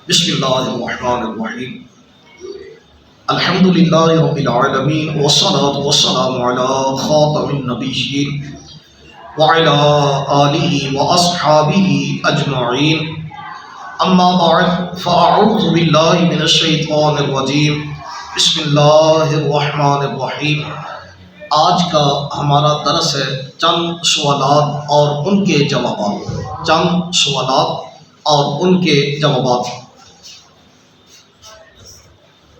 بسم اللہ الرحمن الرحیم الحمد للہ رب العالمین والصلاة والسلام علی خاتم النبیین وعلی آلہ واصحابہ اجمعین اما بعد فاعوذ باللہ من الشیطان الرجیم بسم اللہ الرحمن الرحیم۔ آج کا ہمارا درس ہے چند سوالات اور ان کے جوابات۔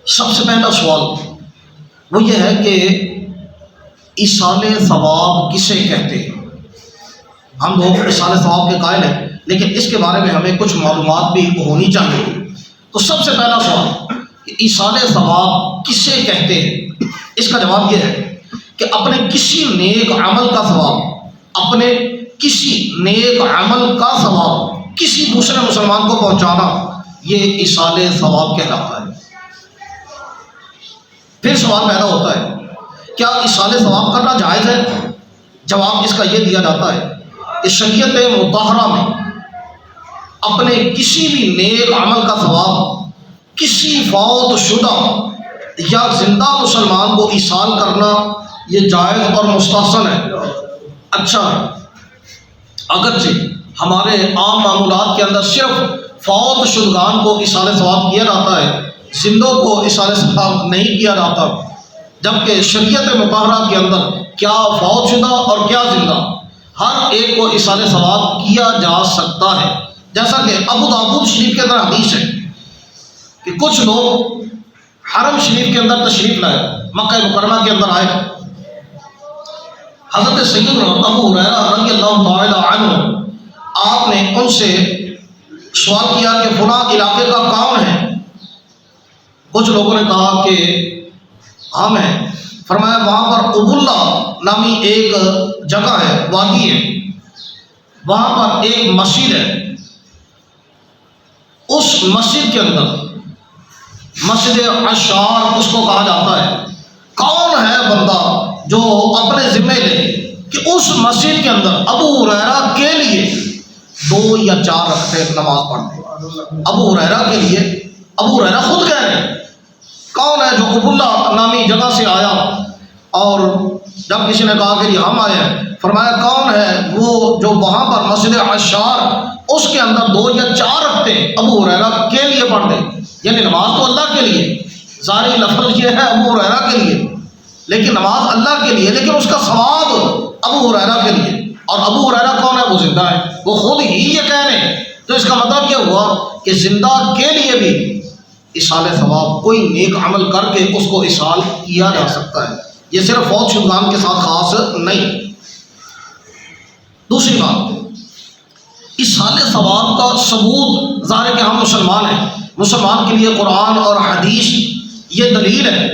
سب سے پہلا سوال وہ یہ ہے کہ ایصال ثواب کسے کہتے ہیں؟ ہم لوگ ایصال ثواب کے قائل ہیں، لیکن اس کے بارے میں ہمیں کچھ معلومات بھی ہونی چاہیے۔ تو سب سے پہلا سوال کہ ایصال ثواب کسے کہتے ہیں؟ اس کا جواب یہ ہے کہ اپنے کسی نیک عمل کا ثواب کسی دوسرے مسلمان کو پہنچانا، یہ ایصال ثواب کہلاتا ہے۔ پھر سوال پیدا ہوتا ہے کیا ایصال ثواب کرنا جائز ہے؟ جواب اس کا یہ دیا جاتا ہے کہ شریعت مطہرہ میں اپنے کسی بھی نیک عمل کا ثواب کسی فوت شدہ یا زندہ مسلمان کو ایصال کرنا یہ جائز اور مستحسن ہے، اچھا ہے۔ اگرچہ ہمارے عام معمولات کے اندر صرف فوت شدگان کو ایصال ثواب کیا جاتا ہے، زندوں کو ایصال ثواب نہیں کیا جاتا، جبکہ شریعت مطہرہ کے اندر کیا فوت شدہ اور کیا زندہ ہر ایک کو ایصال ثواب کیا جا سکتا ہے۔ جیسا کہ ابو داؤد شریف کے اندر حدیث ہے کہ کچھ لوگ حرم شریف کے اندر تشریف لائے، مکہ مکرمہ کے اندر آئے، حضرت سیدنا ابو ہریرہ رضی اللہ تعالی عنہ آپ نے ان سے سوال کیا کہ فلاں علاقے کا کون ہے؟ کچھ لوگوں نے کہا کہ ہم ہیں۔ فرمایا وہاں پر ابواللہ نامی ایک جگہ ہے، وادی ہے، وہاں پر ایک مسجد ہے، اس مسجد کے اندر مسجد عشار اس کو کہا جاتا ہے۔ کون ہے بندہ جو اپنے ذمہ لے کہ اس مسجد کے اندر ابو ہریرہ کے لیے 2 یا 4 رکعتیں نماز پڑھ دے؟ ابو ہریرہ کے لیے، ابو ہریرہ خود کہہ رہے ہیں کون ہے جو ابواللہ نامی جگہ سے آیا، اور جب کسی نے کہا کہ ہم آئے ہیں، فرمایا کون ہے وہ جو وہاں پر مسجد عشار اس کے اندر 2 یا 4 رکعتیں ابو ہریرہ کے لیے پڑھ دے؟ یعنی نماز تو اللہ کے لیے، ظاہری لفظ یہ ہے ابو ہریرہ کے لیے، لیکن نماز اللہ کے لیے، لیکن اس کا ثواب ابو ہریرہ کے لیے۔ اور ابو ہریرہ کون ہے؟ وہ زندہ ہے، وہ خود ہی یہ کہہ رہے ہیں۔ تو اس کا مطلب یہ ہوا کہ زندہ کے لیے بھی ایصال ثواب کوئی نیک عمل کر کے اس کو ایصال کیا جا سکتا ہے، یہ صرف فوت شدگان کے ساتھ خاص نہیں۔ دوسری بات، ایصال ثواب کا ثبوت ظاہر ہے کہ ہم مسلمان ہیں، مسلمان کے لیے قرآن اور حدیث یہ دلیل ہے،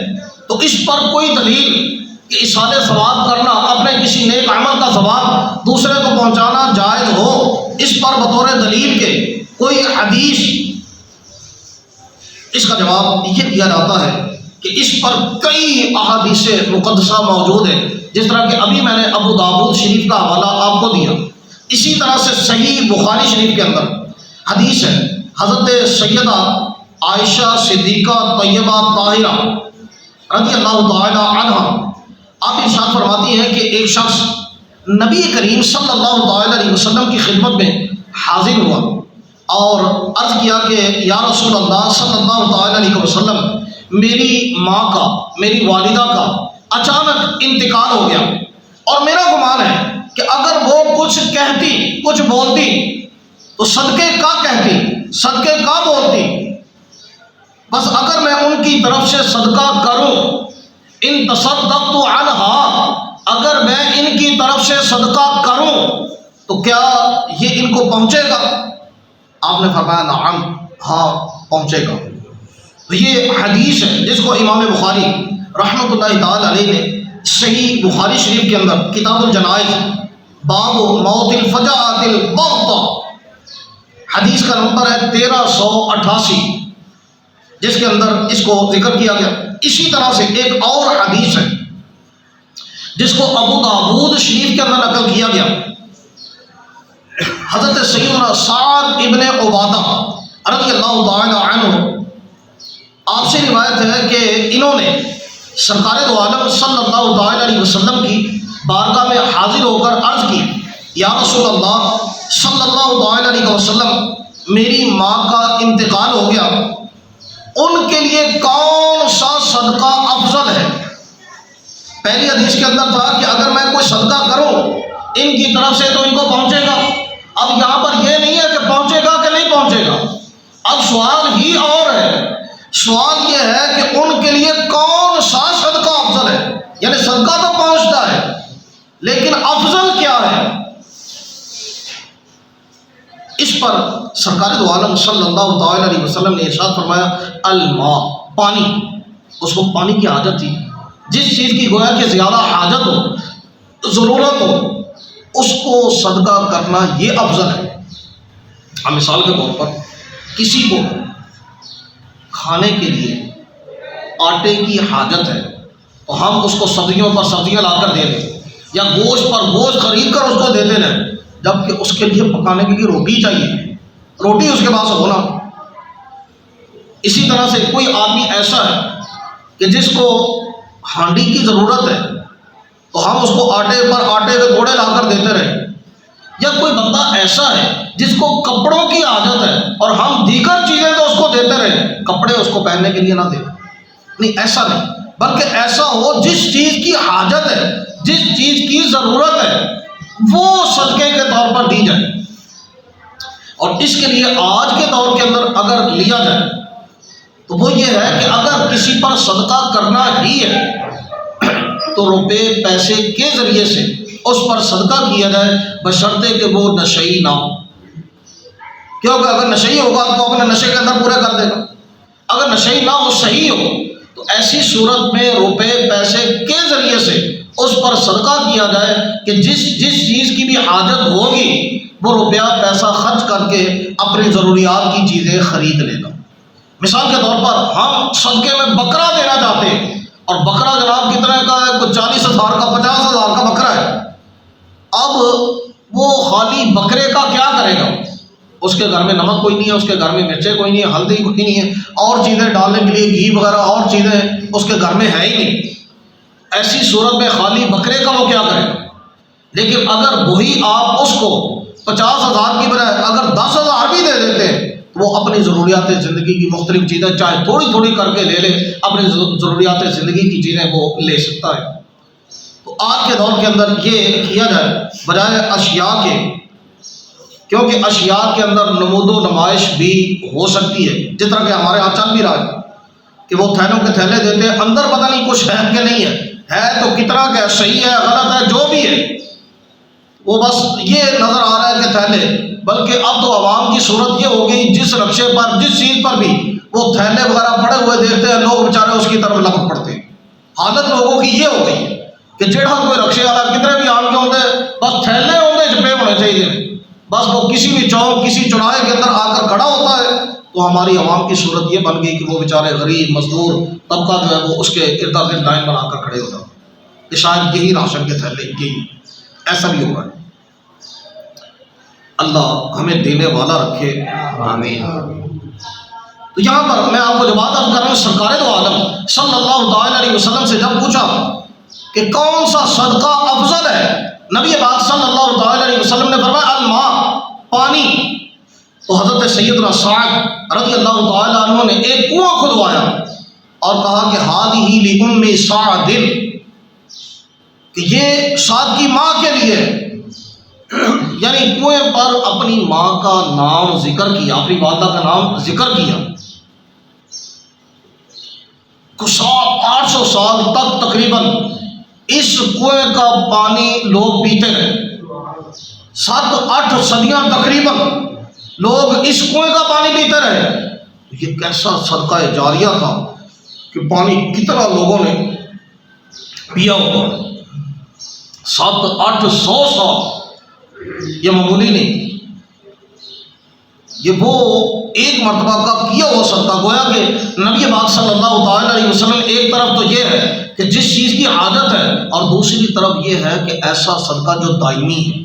تو اس پر کوئی دلیل کہ ایصال ثواب کرنا، اپنے کسی نیک عمل کا ثواب دوسرے کو پہنچانا جائز ہو، اس پر بطور دلیل کے کوئی حدیث؟ اس کا جواب یہ دیا جاتا ہے کہ اس پر کئی احادیث مقدسہ موجود ہیں، جس طرح کہ ابھی میں نے ابو داؤد شریف کا حوالہ آپ کو دیا، اسی طرح سے صحیح بخاری شریف کے اندر حدیث ہے، حضرت سیدہ عائشہ صدیقہ طیبہ طاہرہ رضی اللہ تعالی عنہ آپ ارشاد فرماتی ہیں کہ ایک شخص نبی کریم صلی اللہ تعالی علیہ وسلم کی خدمت میں حاضر ہوا اور عرض کیا کہ یا رسول اللہ صلی اللہ تعالی علیہ وسلم، میری ماں کا، میری والدہ کا اچانک انتقال ہو گیا، اور میرا گمان ہے کہ اگر وہ کچھ کہتی، کچھ بولتی تو صدقے کا کہتی، صدقے کا بولتی، بس اگر میں ان کی طرف سے صدقہ کروں، ان تصدقت عنہا، اگر میں ان کی طرف سے صدقہ کروں تو کیا یہ ان کو پہنچے گا؟ آپ نے فرمایا نعم، ہاں پہنچے گا۔ تو یہ حدیث ہے جس کو امام بخاری رحمۃ اللہ تعالی علیہ نے صحیح بخاری شریف کے اندر کتاب الجنائز باب موت الفجاءۃ البغتہ، حدیث کا نمبر ہے 1388، جس کے اندر اس کو ذکر کیا گیا۔ اسی طرح سے ایک اور حدیث ہے جس کو ابو داؤد شریف کے اندر نقل کیا گیا، حضرت سیدنا سعد ابن عبادہ رضی اللہ تعالی روایت ہے کہ انہوں نے سرکار دو عالم صلی اللہ تعالی علیہ وسلم کی بارگاہ میں حاضر ہو کر عرض کی، یا رسول اللہ صلی اللہ تعالی علیہ وسلم، میری ماں کا انتقال ہو گیا، ان کے لیے کون سا صدقہ افضل ہے؟ پہلی حدیث کے اندر تھا کہ اگر میں کوئی صدقہ کروں ان کی طرف سے تو ان کو پہنچے گا، اب یہاں پر یہ نہیں ہے کہ پہنچے گا کہ نہیں پہنچے گا، اب سوال ہی اور ہے، سوال یہ ہے کہ ان کے لیے کون سا صدقہ افضل ہے، یعنی صدقہ تو پہنچتا ہے لیکن افضل کیا ہے؟ اس پر سرکار دو عالم صلی اللہ تعالی علیہ وسلم نے ارشاد فرمایا، الماء، پانی، اس کو پانی کی حاجت تھی، جس چیز کی گویا کہ زیادہ حاجت ہو، ضرورت ہو، اس کو صدقہ کرنا یہ افضل ہے۔ ہم مثال کے طور پر کسی کو کھانے کے لیے آٹے کی حاجت ہے تو ہم اس کو سبزیوں پر سبزیاں لا کر دے دیں یا گوشت پر گوشت خرید کر اس کو دیتے رہیں، جبکہ اس کے لیے پکانے کے لیے روٹی چاہیے، روٹی اس کے پاس ہونا۔ اسی طرح سے کوئی آدمی ایسا ہے کہ جس کو ہانڈی کی ضرورت ہے تو ہم اس کو آٹے کے توڑے لا کر دیتے رہیں، یا کوئی بندہ ایسا ہے جس کو کپڑوں کی عادت ہے اور ہم دیگر چیزیں تو اس کو دیتے رہیں، کپڑے اس کو پہننے کے لیے نہ دیں، نہیں، ایسا نہیں، بلکہ ایسا ہو جس چیز کی حاجت ہے، جس چیز کی ضرورت ہے، وہ صدقے کے طور پر دی جائے۔ اور اس کے لیے آج کے دور کے اندر اگر لیا جائے تو وہ یہ ہے کہ اگر کسی پر صدقہ کرنا ہی ہے تو روپے پیسے کے ذریعے سے اس پر صدقہ کیا جائے، بشرطے کہ وہ نشئی نہ ہو، کیونکہ اگر نشئی ہوگا تو اپنے نشے کے اندر پورے کر دے گا، اگر نشئی نہ ہو، صحیح ہو، تو ایسی صورت میں روپے پیسے کے ذریعے سے اس پر صدقہ کیا جائے کہ جس چیز کی بھی حاجت ہوگی وہ روپیہ پیسہ خرچ کر کے اپنی ضروریات کی چیزیں خرید لے گا۔ مثال کے طور پر ہم صدقے میں بکرا دینا چاہتے ہیں، اور بکرا جناب کتنے کا ہے؟ کوئی 40,000 کا 50,000 کا بکرا ہے، اب وہ خالی بکرے کا کیا کرے گا؟ اس کے گھر میں نمک کوئی نہیں ہے، اس کے گھر میں مرچیں کوئی نہیں ہے، ہلدی کوئی نہیں ہے، اور چیزیں ڈالنے کے لیے گھی وغیرہ اور چیزیں اس کے گھر میں ہے ہی نہیں، ایسی صورت میں خالی بکرے کا وہ کیا کرے گا؟ لیکن اگر وہی آپ اس کو 50,000 کی بجائے اگر 10,000 بھی دے دیتے وہ اپنی ضروریات زندگی کی مختلف چیزیں چاہے تھوڑی تھوڑی کر کے لے لے، اپنی ضروریات زندگی کی چیزیں وہ لے سکتا ہے۔ تو آج کے دور کے اندر یہ کیا جائے بجائے اشیاء کے، کیونکہ اشیاء کے اندر نمود و نمائش بھی ہو سکتی ہے، جس طرح کہ ہمارے یہاں چل بھی رہا ہے کہ وہ تھیلوں کے تھیلے دیتے ہیں، اندر پتہ نہیں کچھ ہے کہ نہیں ہے تو کتنا کہ صحیح ہے غلط ہے جو بھی ہے، وہ بس یہ نظر آ رہا ہے کہ تھیلے، بلکہ اب تو عوام کی صورت یہ ہو گئی جس رقشے پر جس چیز پر بھی وہ تھیلے وغیرہ پڑے ہوئے دیکھتے ہیں لوگ بیچارے اس کی طرف لپٹ پڑتے ہیں۔ حالت لوگوں کی یہ ہو گئی ہے کہ جڑا کوئی رقشے والا کتنے بھی آن کے ہوتے بس تھیلے ہوتے چپے ہونے چاہیے، بس وہ کسی بھی چوک کسی چوراہے کے اندر آ کر کھڑا ہوتا ہے تو ہماری عوام کی صورت یہ بن گئی کہ وہ بیچارے غریب مزدور طبقہ جو ہے وہ اس کے ارد گرد لائن بنا کر کھڑے ہوتا ہے کہ شاید یہی راشن کے تھیلے یہی، ایسا بھی ہو رہا ہے۔ اللہ ہمیں دینے والا رکھے، آمین۔ تو یہاں پر میں آپ کو جو بات عرض کر رہا ہوں، سرکار دو عالم صلی اللہ تعالی علیہ وسلم سے جب پوچھا کہ کون سا صدقہ افضل ہے، نبی پاک صلی اللہ تعالی علیہ وسلم نے فرمایا الماء، پانی۔ تو حضرت سیدنا سعد رضی اللہ تعالی عنہ نے ایک کنواں کھدوایا اور کہا کہ ہذہ لأم سعد، کہ یہ سعد کی ماں کے لیے، یعنی کنویں پر اپنی ماں کا نام ذکر کیا، اپنی والدہ کا نام ذکر کیا۔ 800 سال تک تقریباً اس کنویں کا پانی لوگ پیتے رہے، 7-8 صدیاں تقریباً لوگ اس کنویں کا پانی پیتے رہے۔ یہ کیسا صدقہ جاریہ تھا کہ پانی کتنا لوگوں نے پیا ہوگا، 700-800 سال، یہ معمولی نہیں، یہ وہ ایک مرتبہ کا کیا ہوا صدقہ۔ گویا کہ نبی پاک صلی اللہ تعالی علیہ وسلم ایک طرف تو یہ ہے کہ جس چیز کی عادت ہے، اور دوسری طرف یہ ہے کہ ایسا صدقہ جو دائمی ہے،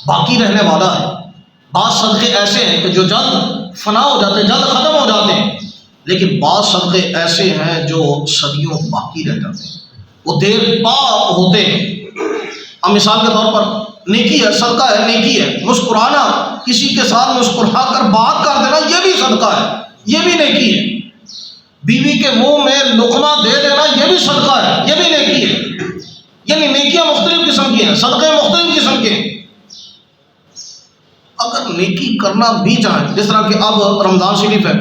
باقی رہنے والا ہے۔ بعض صدقے ایسے ہیں کہ جو جلد فنا ہو جاتے ہیں، جلد ختم ہو جاتے ہیں، لیکن بعض صدقے ایسے ہیں جو صدیوں باقی رہ جاتے ہیں، وہ دیر پا ہوتے ہیں۔ اب مثال کے طور پر نیکی ہے، صدقہ ہے، نیکی ہے، مسکرانا، کسی کے ساتھ مسکرا کر بات کر دینا، یہ بھی صدقہ ہے، یہ بھی نیکی ہے۔ بیوی کے منہ میں لقمہ دے دینا، یہ بھی صدقہ ہے، یہ بھی نیکی ہے۔ یعنی نیکیاں مختلف قسم کی ہیں، صدقے مختلف قسم کے ہیں۔ اگر نیکی کرنا بھی چاہیں، جس طرح کہ اب رمضان شریف ہے،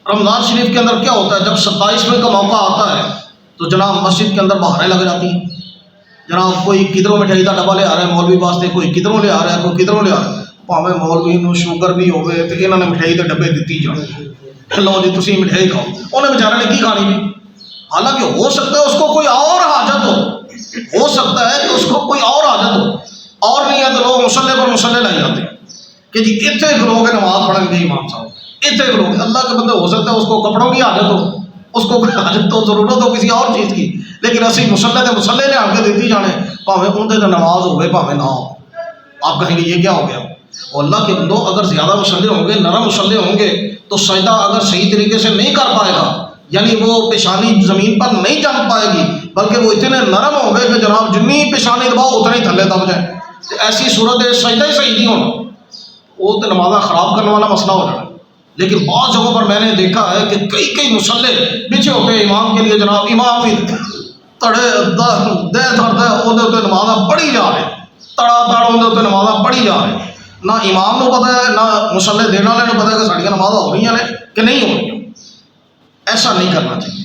رمضان شریف کے اندر کیا ہوتا ہے، جب 27ویں کا موقع آتا ہے تو جناب مسجد کے اندر بہاریں لگ جاتی ہیں، جناب کوئی کدھروں مٹھائی کا ڈبا لے آ رہا ہے مولوی واسطے، کوئی کدھروں لے آ رہا ہے، کوئی کدھروں لے آ رہا ہے، پاویں مولوی نو شوگر بھی ہوئے تو انہوں نے مٹھائی کے ڈبے دیتی جان، لو جی تسی مٹھائی کھاؤ، انہیں بیچارے نے کی کھانی بھی۔ حالانکہ ہو سکتا ہے اس کو کوئی اور حاجت ہو سکتا ہے کہ اس کو کوئی اور حاجت ہو، اور نہیں ہے تو لوگ مصلے پر مصلے لے جاتے ہیں کہ جی اتنے لوگ نماز پڑھیں گے امام صاحب، اتنے لوگ، اللہ کے بندے ہو سکتا ہے اس کو کپڑوں کی حاجت ہو، اس کو کوئی حاجت تو ضرورت ہو کسی اور چیز کی، لیکن اسی مصلے کے مصلے لے آ کے دیتی جانے، پاویں اندر نماز ہوئے پاویں نہ ہو۔ آپ کہیں گے یہ کیا ہو گیا؟ اور اللہ کے بندوں اگر زیادہ مصلے ہوں گے، نرم مصلے ہوں گے تو سجدہ اگر صحیح طریقے سے نہیں کر پائے گا، یعنی وہ پیشانی زمین پر نہیں جم پائے گی، بلکہ وہ اتنے نرم ہوں گے کہ جناب جتنی پیشانی دباؤ اتنے ہی تھلے دب جائیں، تو ایسی صورت سجدہ ہی صحیح نہیں ہونا، وہ تو نمازیں خراب کرنے والا مسئلہ ہو جانا۔ لیکن بعض جگہوں پر میں نے دیکھا ہے کہ کئی مصلے پیچھے ہوتے ہیں امام کے لیے، جناب امام بھی تڑے دے دھڑ نمازاں پڑھی جا رہے، تڑا تڑ اندر نمازاں پڑھی جا رہے، نہ امام کو پتہ ہے نہ مصلے دینے والے کو پتہ ہے کہ ساڑیاں نمازاں ہو رہی ہیں کہ نہیں ہو رہی ہیں۔ ایسا نہیں کرنا چاہیے۔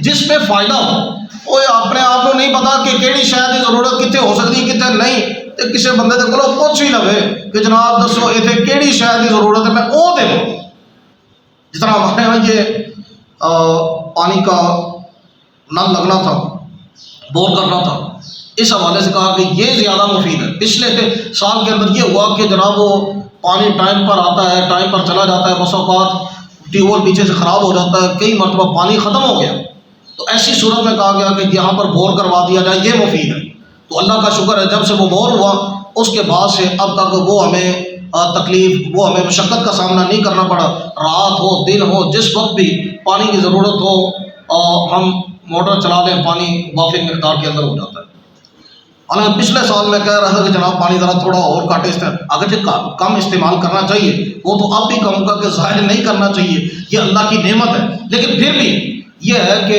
جس میں فائدہ ہو، وہ اپنے آپ کو نہیں پتا کہ کیڑی شاید کی ضرورت کتنے ہو سکتی کتنے نہیں، تو کسی بندے کے کو پوچھ ہی لگے کہ جناب دسو اتنے کیڑی شاید کی ضرورت ہے، میں وہ دے دوں۔ جس طرح ہمارے یہاں یہ پانی کا نل لگنا تھا، بور کرنا تھا، اس حوالے سے کہا کہ یہ زیادہ مفید ہے۔ پچھلے سال کے اندر یہ ہوا کہ جناب وہ پانی ٹائم پر آتا ہے، ٹائم پر چلا جاتا ہے، بس اوقات ٹیوب ویل پیچھے سے خراب ہو جاتا ہے، کئی مرتبہ پانی ختم ہو گیا، تو ایسی صورت میں کہا گیا کہ یہاں پر بور کروا دیا جائے، یہ مفید ہے۔ تو اللہ کا شکر ہے جب سے وہ بور ہوا اس کے بعد سے اب تک وہ ہمیں تکلیف، وہ ہمیں مشقت کا سامنا نہیں کرنا پڑا۔ رات ہو دن ہو جس وقت بھی پانی کی ضرورت ہو ہم موٹر چلا لیں، پانی وافر مقدار کے اندر ہو جاتا ہے۔ حالانکہ پچھلے سال میں کہہ رہا تھا کہ جناب پانی ذرا تھوڑا اور کاٹے، اگرچہ کم استعمال کرنا چاہیے، وہ تو اب بھی کم کا کہ ظاہر نہیں کرنا چاہیے، یہ اللہ کی نعمت ہے، لیکن پھر بھی یہ ہے کہ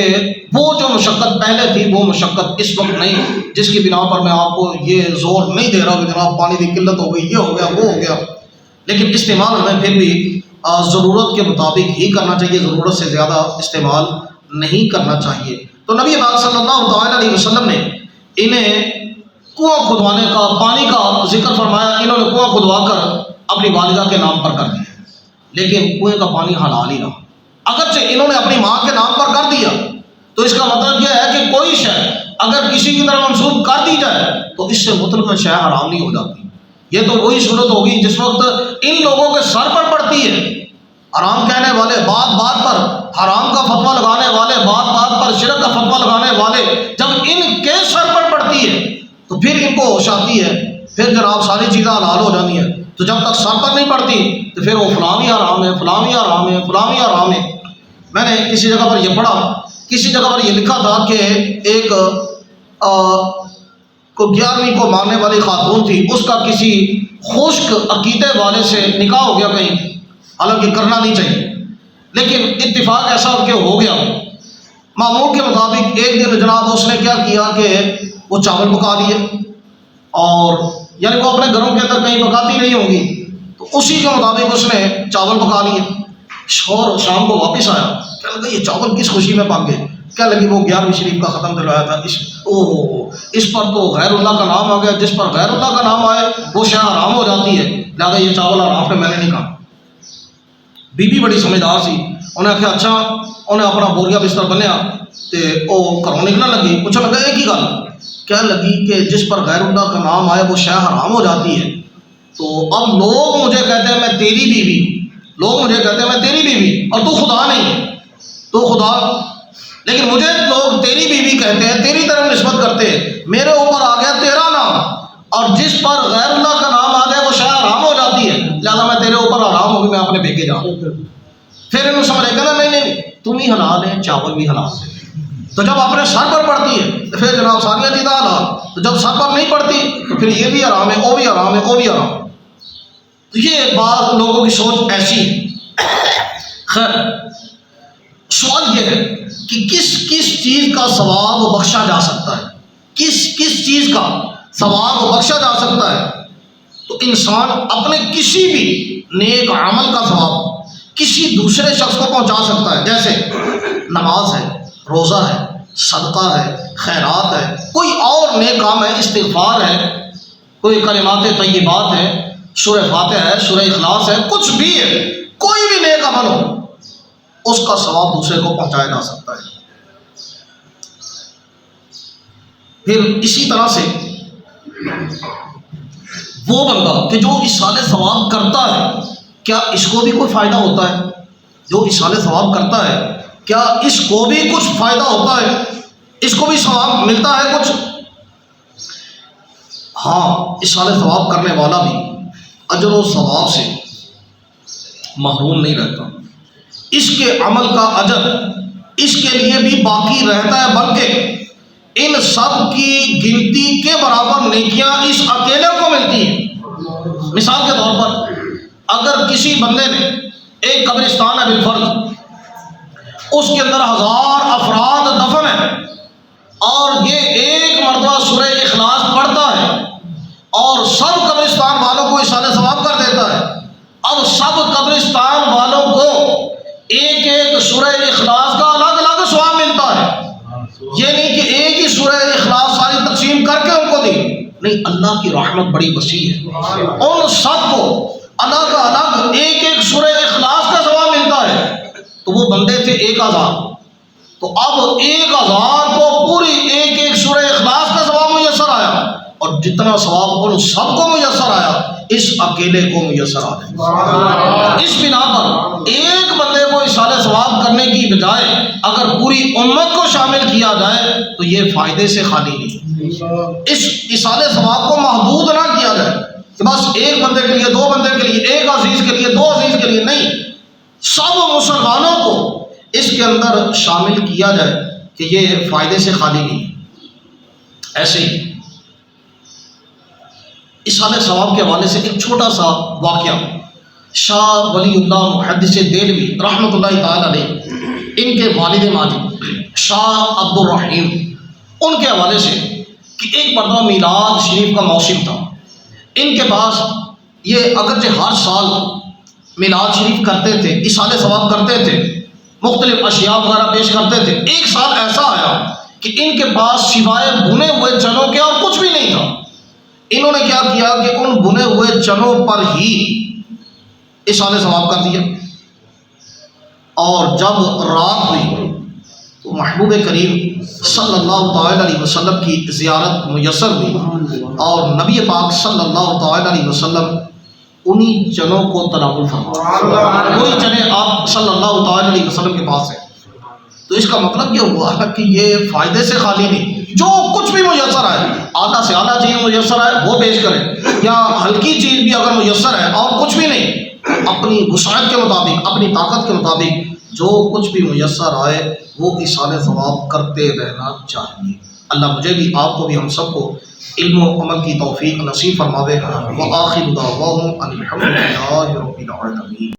وہ جو مشقت پہلے تھی وہ مشقت اس وقت نہیں، جس کی بنا پر میں آپ کو یہ زور نہیں دے رہا کہ جناب پانی کی قلت ہو گئی، یہ ہو گیا وہ ہو گیا، لیکن استعمال ہمیں پھر بھی ضرورت کے مطابق ہی کرنا چاہیے، ضرورت سے زیادہ استعمال نہیں کرنا چاہیے۔ تو نبی پاک صلی اللہ تعالیٰ علیہ وسلم نے انہیں کنواں کھدوانے کا، پانی کا ذکر فرمایا، انہوں نے کنواں کھدوا کر اپنی والدہ کے نام پر کر دیا، لیکن کنویں کا پانی حلال ہی رہا۔ اگرچہ انہوں نے اپنی ماں کے نام پر کر دیا، تو اس کا مطلب یہ ہے کہ کوئی شے اگر کسی کی طرف منسوب کر دی جائے تو اس سے مطلق شے حرام نہیں ہو جاتی۔ یہ تو وہی صورت ہوگی جس وقت ان لوگوں کے سر پر پڑتی ہے، حرام کہنے والے بات بات پر، حرام کا فتویٰ لگانے والے بات بات پر، شرک کا فتویٰ لگانے والے جب ان کے سر پر پڑتی ہے تو پھر ان کو ہوش آتی ہے، پھر جناب ساری چیزیں حلال ہو جاتی ہیں۔ تو جب تک سر پر نہیں پڑتی تو پھر وہ فلاں بھی حرام ہے، فلاں بھی حرام ہے، فلاں بھی حرام ہے۔ میں نے کسی جگہ پر یہ پڑھا، کسی جگہ پر یہ لکھا تھا کہ ایک کو 11ویں کو ماننے والی خاتون تھی، اس کا کسی خشک عقیدے والے سے نکاح ہو گیا کہیں، حالانکہ کرنا نہیں چاہیے، لیکن اتفاق ایسا کہ ہو گیا۔ معمول کے مطابق ایک دن جناب اس نے کیا کیا کہ وہ چاول پکا لیے، اور یعنی وہ اپنے گھروں کے اندر کہیں پکاتی نہیں ہوگی، تو اسی کے مطابق اس نے چاول پکا لیے۔ شوہر شام کو واپس آیا، کہنے لگا یہ چاول کس خوشی میں پک گئے؟ کہنے لگی وہ 11ویں شریف کا ختم دلوایا تھا، اس پر تو غیر اللہ کا نام آ گیا، جس پر غیر اللہ کا نام آئے وہ شے حرام ہو جاتی ہے، لہٰذا یہ چاول حرام ہے، میں نے نہیں کہا۔ بی بی بڑی سمجھدار سی، انہیں آخیا اچھا، انہیں اپنا بوریا بستر بنیا تو وہ گھروں نکلنے لگی، پوچھنے لگا ایک ہی گل، کہنے لگی کہ جس پر غیر اللہ کا نام آئے وہ شے حرام ہو جاتی ہے، تو اب لوگ مجھے کہتے ہیں میں تیری بیوی، لوگ مجھے کہتے ہیں میں تیری بیوی، اور تو خدا نہیں، تو خدا، لیکن مجھے لوگ تیری بیوی کہتے ہیں، تیری طرف نسبت کرتے ہیں، میرے اوپر آ گیا تیرا نام، اور جس پر غیر اللہ کا نام آ جائے وہ شے حرام ہو جاتی ہے، لہٰذا میں تیرے اوپر حرام ہوگی، میں اپنے بیکے جا رہا ہوں۔ پھر انہوں سمجھ رہے کہنا نہیں نہیں تم ہی حلال ہے، چاول بھی حلال ہے۔ تو جب اپنے سر پر پڑتی ہے تو پھر جناب ساریاں چیزیں حلال، تو جب سر پر نہیں پڑتی تو پھر یہ بھی حرام ہے، وہ بھی حرام ہے، وہ بھی حرام ہے۔ تو یہ بعض لوگوں کی سوچ ایسی ہے۔ خیر، سوال یہ ہے کہ کس کس چیز کا ثواب بخشا جا سکتا ہے، کس کس چیز کا ثواب بخشا جا سکتا ہے؟ تو انسان اپنے کسی بھی نیک عمل کا ثواب کسی دوسرے شخص کو پہنچا سکتا ہے، جیسے نماز ہے، روزہ ہے، صدقہ ہے، خیرات ہے، کوئی اور نیک کام ہے، استغفار ہے، کوئی کلمات طیبات ہے، سورہ فاتحہ ہے، سورہ اخلاص ہے، کچھ بھی ہے، کوئی بھی نیک عمل ہو اس کا ثواب دوسرے کو پہنچایا جا سکتا ہے۔ پھر اسی طرح سے وہ بندہ کہ جو ایصال ثواب کرتا ہے، کیا اس کو بھی کوئی فائدہ ہوتا ہے؟ جو ایصال ثواب کرتا ہے کیا اس کو بھی کچھ فائدہ ہوتا ہے؟ اس کو بھی ثواب ملتا ہے کچھ؟ ہاں، ایصال ثواب کرنے والا بھی اجر و ثواب سے محروم نہیں رہتا، اس کے عمل کا اجر اس کے لیے بھی باقی رہتا ہے، بلکہ ان سب کی گنتی کے برابر نیکیاں اس اکیلے کو ملتی ہیں۔ مثال کے طور پر اگر کسی بندے نے ایک قبرستان ہے بالفرض، اس کے اندر 1000 افراد دفن ہیں، اور یہ ایک مرتبہ سورہ اخلاص پڑھتا ہے اور سب قبرستان والوں کو ایصال ثواب کر دیتا ہے، اب سب قبرستان والوں کو ایک ایک سورہ اخلاص کا الگ الگ ثواب ملتا ہے۔ یہ نہیں کہ ایک ہی سورہ اخلاص ساری تقسیم کر کے ان کو دی، نہیں، اللہ کی رحمت بڑی وسیع ہے، ان سب کو الگ الگ ایک ایک سورہ اخلاص کا ثواب ملتا ہے۔ تو وہ بندے تھے 1000، تو اب 1000 کو پوری ایک ایک سورہ اخلاص کا ثواب میسر آیا، اور جتنا ثواب ان سب کو میسر آیا اس اکیلے کو میسر آیا۔ اس بنا پر ایک بندے کو ایصال ثواب کرنے کی بجائے اگر پوری امت کو شامل کیا جائے تو یہ فائدے سے خالی نہیں۔ اس ایصال ثواب کو محدود نہ کیا جائے کہ بس ایک بندے کے لیے، 2 بندے کے لیے، ایک عزیز کے لیے، 2 عزیز کے لیے، نہیں، سب مسلمانوں کو اس کے اندر شامل کیا جائے کہ یہ فائدے سے خالی نہیں۔ ایسے ہی ایصال ثواب کے حوالے سے ایک چھوٹا سا واقعہ، شاہ ولی اللہ محدث دہلوی رحمۃ اللہ تعالی علیہ، ان کے والد ماجد شاہ عبد الرحیم، ان کے حوالے سے کہ ایک مرتبہ میلاد شریف کا موسم تھا، ان کے پاس یہ اگرچہ ہر سال میلاد شریف کرتے تھے، ایصال ثواب کرتے تھے، مختلف اشیاء وغیرہ پیش کرتے تھے، ایک سال ایسا آیا کہ ان کے پاس سوائے بھنے ہوئے چنوں کے اور کچھ بھی نہیں تھا۔ انہوں نے کیا کیا کہ ان بھنے ہوئے چنوں پر ہی ایصال ثواب کر دیا، اور جب رات ہوئی تو محبوب کریم صلی اللہ تعالی علیہ وسلم کی زیارت میسر ہوئی، اور نبی پاک صلی اللہ تعالی علیہ وسلم انہی چنوں کو تناول فرمایا، وہی چنے آپ صلی اللہ تعالی علیہ وسلم کے پاس ہیں۔ تو اس کا مطلب یہ ہوا کہ یہ فائدے سے خالی نہیں، جو کچھ بھی میسر ہے، اعلیٰ سے اعلیٰ چیز میسر ہے وہ پیش کریں، یا ہلکی چیز بھی اگر میسر ہے اور کچھ بھی نہیں، اپنی وسعت کے مطابق، اپنی طاقت کے مطابق جو کچھ بھی میسر آئے وہ ایصال ثواب کرتے رہنا چاہیے۔ اللہ مجھے بھی، آپ کو بھی، ہم سب کو علم و عمل کی توفیق نصیب فرماوے۔ وآخر دعواہم ان الحمد للہ رب العالمین۔